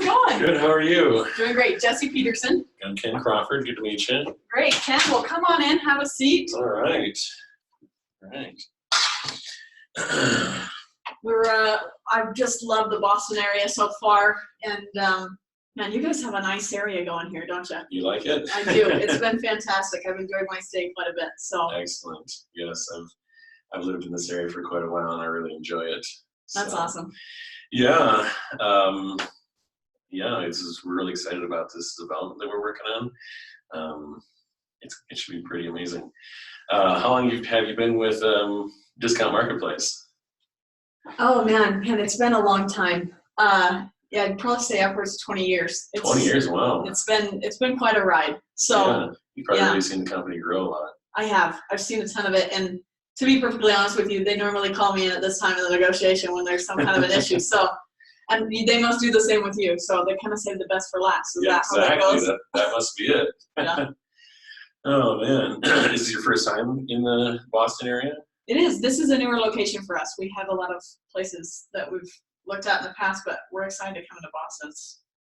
How's it going? Good, how are you? Doing great. Jesse Peterson. I'm Ken Crawford, good to meet you. Great. Ken, well, come on in, have a seat. All right. All right. I've just loved the Boston area so far, and man, you guys have a nice area going here, don't you? You like it? I do. It's been fantastic. I've enjoyed my stay quite a bit. So excellent. Yes, I've lived in this area for quite a while, and I really enjoy it. That's awesome. Yeah. We're really excited about this development that we're working on. It should be pretty amazing. How long have you been with Discount Marketplace? Oh man, it's been a long time. Yeah, I'd probably say upwards of 20 years. 20 years, wow. It's been quite a ride. So yeah, you've probably really seen the company grow a lot. I have. I've seen a ton of it, and to be perfectly honest with you, they normally call me in at this time of the negotiation when there's some kind of an issue. So, and they must do the same with you. So they kind of save the best for last. Is that how that goes? That must be it. Yeah. Oh man, is this your first time in the Boston area? It is. This is a newer location for us. We have a lot of places that we've looked at in the past, but we're excited to come to Boston.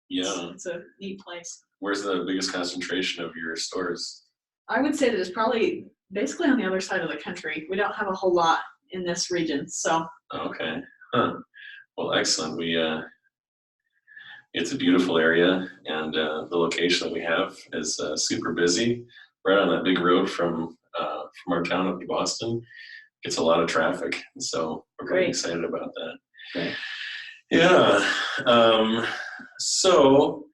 It's a neat place. Where's the biggest concentration of your stores? I would say that it's probably basically on the other side of the country. We don't have a whole lot in this region, so. Okay. Huh. Well, excellent. It's a beautiful area, and the location that we have is super busy. Right on that big road from our town up to Boston. Gets a lot of traffic, and so we're very excited about that. Great. Yeah. So,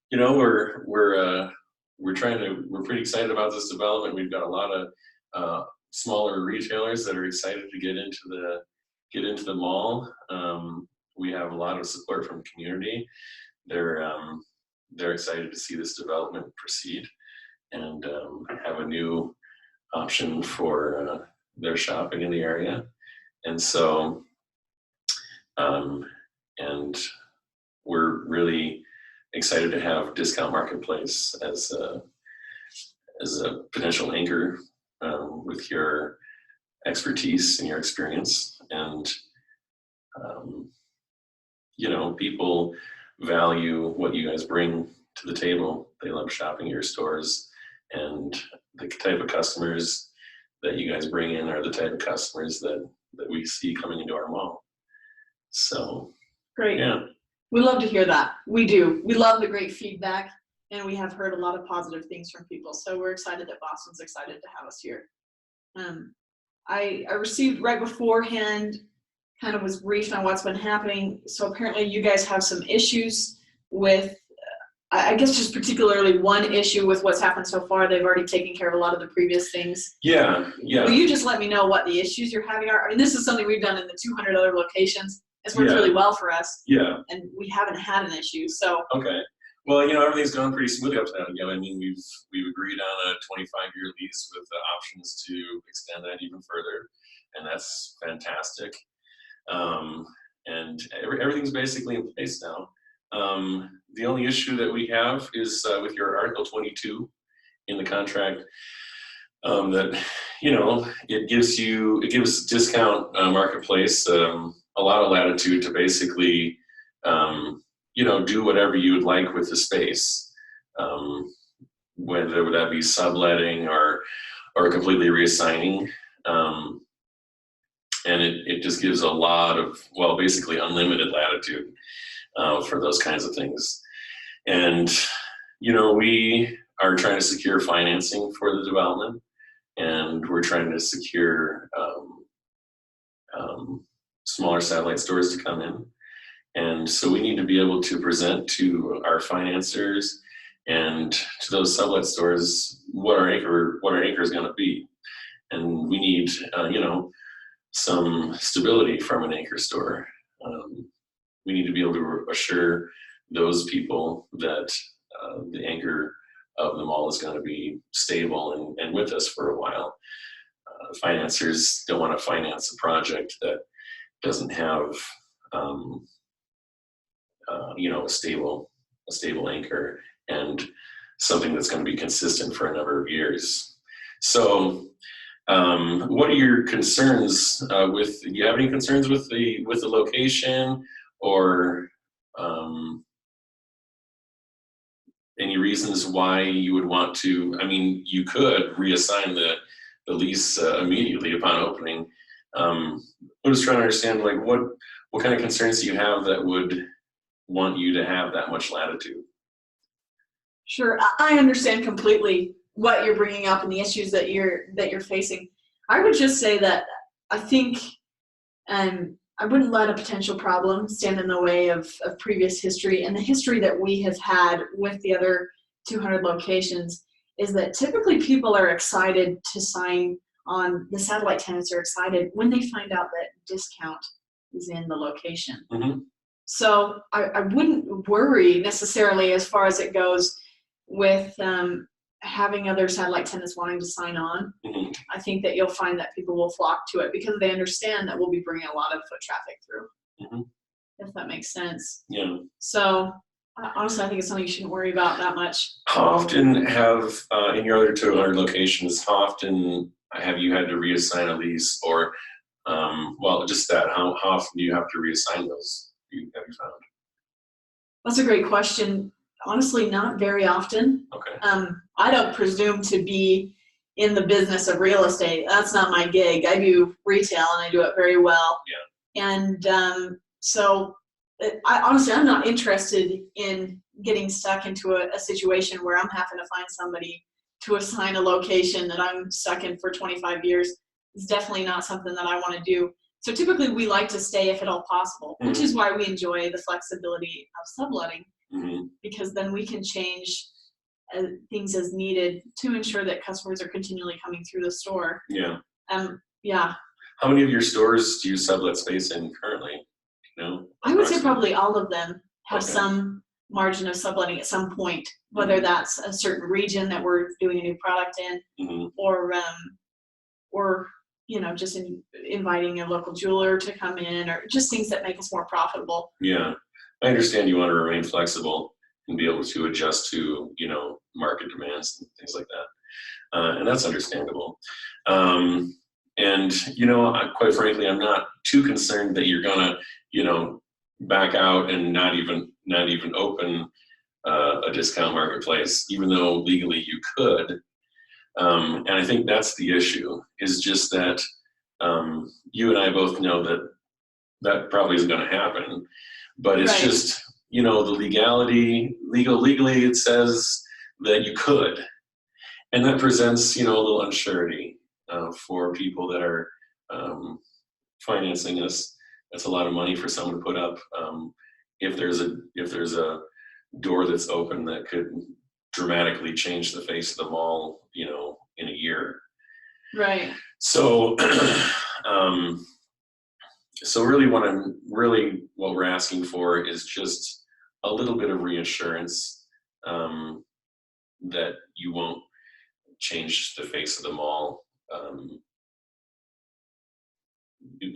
you know, we're pretty excited about this development. We've got a lot of smaller retailers that are excited to get into the mall. We have a lot of support from the community. They're excited to see this development proceed and have a new option for their shopping in the area. And so, and we're really excited to have Discount Marketplace as a potential anchor with your expertise and your experience. And, you know, people value what you guys bring to the table. They love shopping at your stores, and the type of customers that you guys bring in are the type of customers that we see coming into our mall. So great. Yeah. We love to hear that. We do. We love the great feedback, and we have heard a lot of positive things from people. So we're excited that Boston's excited to have us here. I received right beforehand, kind of was briefed on what's been happening. So apparently you guys have some issues with, I guess just particularly one issue with what's happened so far. They've already taken care of a lot of the previous things. Yeah. Will you just let me know what the issues you're having are? I mean, this is something we've done in the 200 other locations. It's worked really well for us. Yeah. And we haven't had an issue, so. Okay. Well, you know, everything's gone pretty smoothly up to now. You know, I mean, we've agreed on a 25-year lease with the options to extend that even further, and that's fantastic. And everything's basically in place now. The only issue that we have is with your Article 22 in the contract, that, you know, it gives Discount Marketplace a lot of latitude to basically, you know, do whatever you would like with the space, whether that be subletting or completely reassigning. And it just gives a lot of, well, basically unlimited latitude for those kinds of things. And, you know, we are trying to secure financing for the development, and we're trying to secure smaller satellite stores to come in. And so we need to be able to present to our financiers and to those sublet stores what our anchor is going to be. And we need, you know, some stability from an anchor store. We need to be able to assure those people that the anchor of the mall is going to be stable and with us for a while. Financiers don't want to finance a project that doesn't have, you know, a stable anchor and something that's going to be consistent for a number of years. So, what are your concerns do you have any concerns with the location, or any reasons why you would want to? I mean, you could reassign the lease immediately upon opening. I'm just trying to understand, like, what kind of concerns do you have that would want you to have that much latitude? Sure, I understand completely what you're bringing up and the issues that you're facing. I would just say that I think I wouldn't let a potential problem stand in the way of previous history. And the history that we have had with the other 200 locations is that typically people are excited to sign on, the satellite tenants are excited when they find out that discount is in the location. Mm-hmm. So I wouldn't worry necessarily as far as it goes with having other satellite tenants wanting to sign on. Mm-hmm. I think that you'll find that people will flock to it because they understand that we'll be bringing a lot of foot traffic through, Mm-hmm. if that makes sense. Yeah. So honestly, I think it's something you shouldn't worry about that much. How often have, in your other 200 locations, how often have you had to reassign a lease, or, well, just that, how often do you have to reassign those? Have you found? That's a great question. Honestly, not very often. Okay. I don't presume to be in the business of real estate. That's not my gig. I do retail and I do it very well. Yeah. And so I'm not interested in getting stuck into a situation where I'm having to find somebody to assign a location that I'm stuck in for 25 years. It's definitely not something that I want to do. So typically we like to stay if at all possible, Mm-hmm. which is why we enjoy the flexibility of subletting, Mm-hmm. because then we can change things as needed to ensure that customers are continually coming through the store. Yeah. Yeah. How many of your stores do you sublet space in currently? You know, I would say probably all of them have Okay. some margin of subletting at some point, whether that's a certain region that we're doing a new product in, Mm-hmm. or just inviting a local jeweler to come in, or just things that make us more profitable. Yeah, I understand you want to remain flexible and be able to adjust to, market demands and things like that. And that's understandable. And, quite frankly, I'm not too concerned that you're gonna, back out and not even open a discount marketplace, even though legally you could. And I think that's the issue, is just that you and I both know that probably isn't going to happen. But it's Right. just, the legally it says that you could. And that presents, a little unsurety for people that are financing us. That's a lot of money for someone to put up. If there's a door that's open that could dramatically change the face of the mall, in a year. Right. So, so really what we're asking for is just a little bit of reassurance that you won't change the face of the mall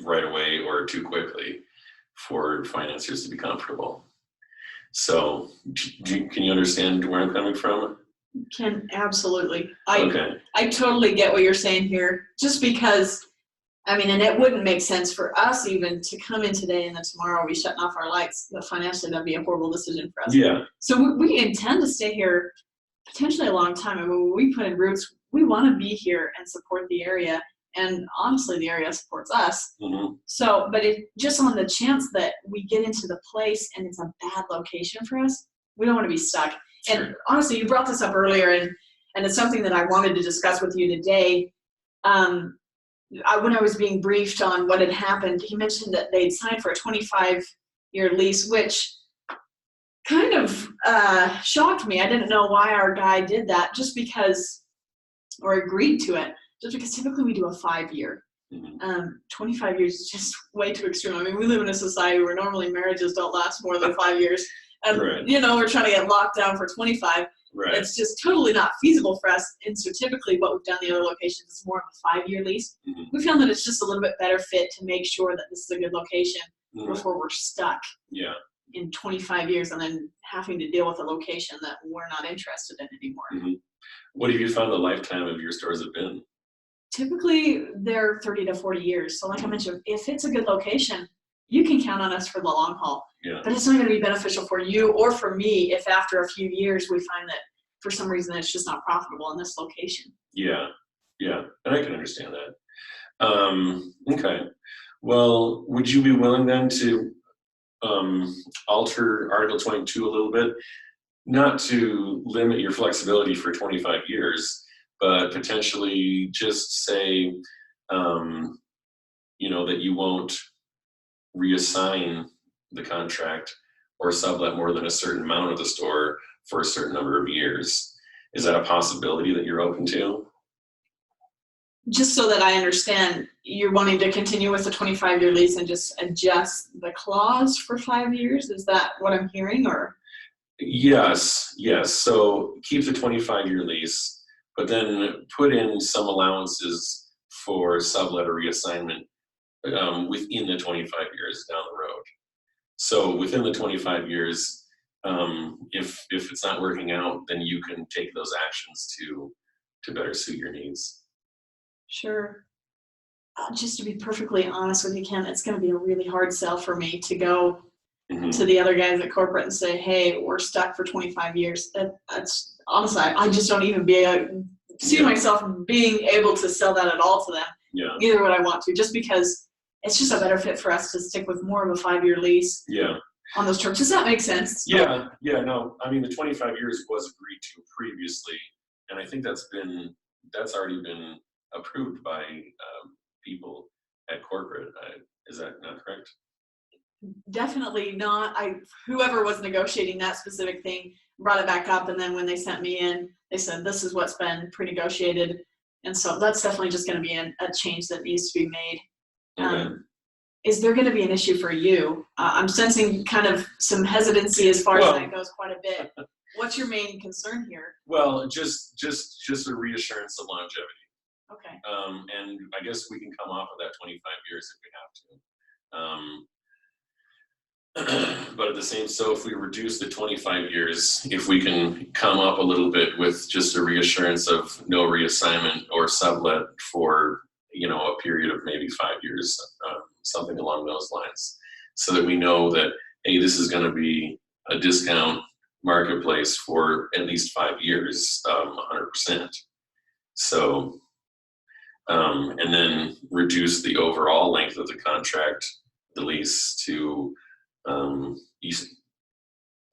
right away or too quickly for financiers to be comfortable. So can you understand where I'm coming from? Can absolutely. Okay. I totally get what you're saying here, just because, and it wouldn't make sense for us even to come in today and then tomorrow we shutting off our lights. But financially, that'd be a horrible decision for us. Yeah. So we intend to stay here potentially a long time. When we put in roots, we want to be here and support the area. And honestly, the area supports us. Mm-hmm. So, but if just on the chance that we get into the place and it's a bad location for us, we don't want to be stuck. Sure. And honestly, you brought this up earlier, and it's something that I wanted to discuss with you today. When I was being briefed on what had happened, he mentioned that they'd signed for a 25-year lease, which kind of shocked me. I didn't know why our guy did that, or agreed to it, just because typically we do a 5-year. Mm-hmm. 25 years is just way too extreme. We live in a society where normally marriages don't last more than 5 years. And, right. We're trying to get locked down for 25. Right. It's just totally not feasible for us. And so typically what we've done in the other locations is more of a 5-year lease. Mm-hmm. We found that it's just a little bit better fit to make sure that this is a good location Mm-hmm. before we're stuck in 25 years and then having to deal with a location that we're not interested in anymore. Mm-hmm. What have you found the lifetime of your stores have been? Typically, they're 30 to 40 years. So like I mentioned, if it's a good location, you can count on us for the long haul. Yeah. But it's not going to be beneficial for you or for me if after a few years we find that for some reason it's just not profitable in this location. Yeah. Yeah. And I can understand that. Okay. Well, would you be willing then to alter Article 22 a little bit? Not to limit your flexibility for 25 years, but potentially just say, that you won't reassign the contract or sublet more than a certain amount of the store for a certain number of years. Is that a possibility that you're open to? Just so that I understand, you're wanting to continue with the 25-year lease and just adjust the clause for 5 years? Is that what I'm hearing, or? Yes. So keep the 25-year lease, but then put in some allowances for sublet or reassignment within the 25 years down the road. So within the 25 years, if it's not working out, then you can take those actions to better suit your needs. Sure. Just to be perfectly honest with you, Ken, it's going to be a really hard sell for me to go to the other guys at corporate and say, hey, we're stuck for 25 years. That's honestly, I just don't even see myself being able to sell that at all to them. Yeah. Neither would I want to, just because it's just a better fit for us to stick with more of a 5-year lease. Yeah. On those terms. Does that make sense? Yeah. No, I mean, the 25 years was agreed to previously, and I think that's already been approved by people at corporate. Is that not correct? Definitely not. Whoever was negotiating that specific thing brought it back up, and then when they sent me in, they said this is what's been pre-negotiated, and so that's definitely just going to be a change that needs to be made. Okay. Is there going to be an issue for you? I'm sensing kind of some hesitancy as far as that goes quite a bit. What's your main concern here? Well, just a reassurance of longevity. Okay. And I guess we can come off of that 25 years if we have to. But at the same, so if we reduce the 25 years, if we can come up a little bit with just a reassurance of no reassignment or sublet for, a period of maybe 5 years, something along those lines, so that we know that, hey, this is going to be a discount marketplace for at least 5 years, 100%. So, and then reduce the overall length of the contract, the lease, to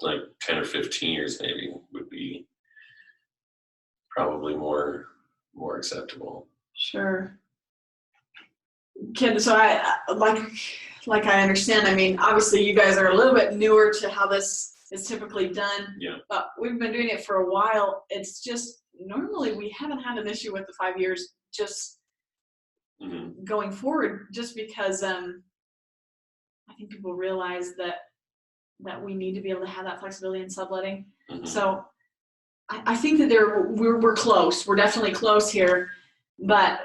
like 10 or 15 years maybe would be probably more acceptable. Sure. Ken, so I like I understand. I mean, obviously you guys are a little bit newer to how this is typically done. Yeah. But we've been doing it for a while. It's just normally we haven't had an issue with the 5 years just going forward, just because I think people realize that we need to be able to have that flexibility in subletting. So I think that we're close. We're definitely close here, but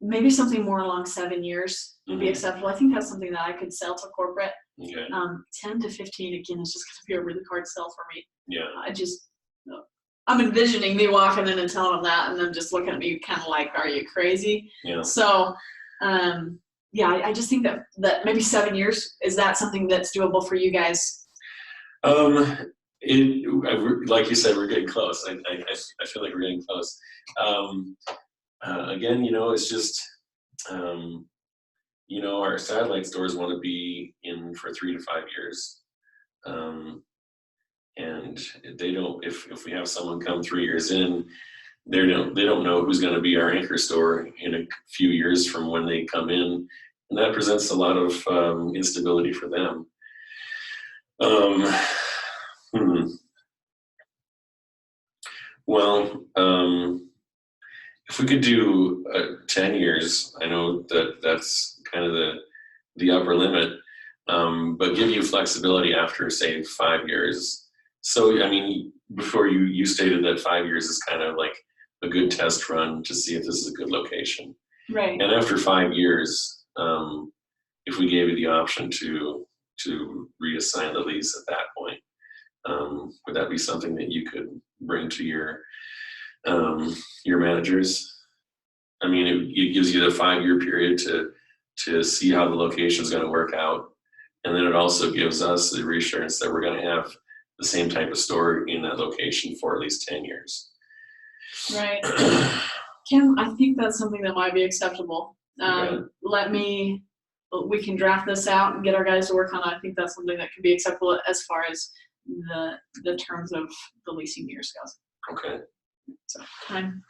maybe something more along 7 years would be acceptable. I think that's something that I could sell to corporate. Okay. 10 to 15, again, is just going to be a really hard sell for me. Yeah. I'm envisioning me walking in and telling them that, and them just looking at me kind of like, are you crazy? Yeah. So, I just think that maybe 7 years, is that something that's doable for you guys? Like you said, we're getting close. I feel like we're getting close. Again, it's just, our satellite stores want to be in for 3 to 5 years. And they don't, if we have someone come 3 years in, they don't know who's going to be our anchor store in a few years from when they come in. And that presents a lot of instability for them. Well, if we could do 10 years, I know that's kind of the upper limit, but give you flexibility after, say, 5 years. So, I mean, before you stated that 5 years is kind of like a good test run to see if this is a good location. Right. And after 5 years, if we gave you the option to reassign the lease at that point, would that be something that you could bring to your managers? I mean, it gives you the 5 year period to to see how the location is going to work out. And then it also gives us the reassurance that we're going to have the same type of store in that location for at least 10 years. Right. Kim, I think that's something that might be acceptable. We can draft this out and get our guys to work on it. I think that's something that could be acceptable as far as the terms of the leasing years goes. Okay. So time.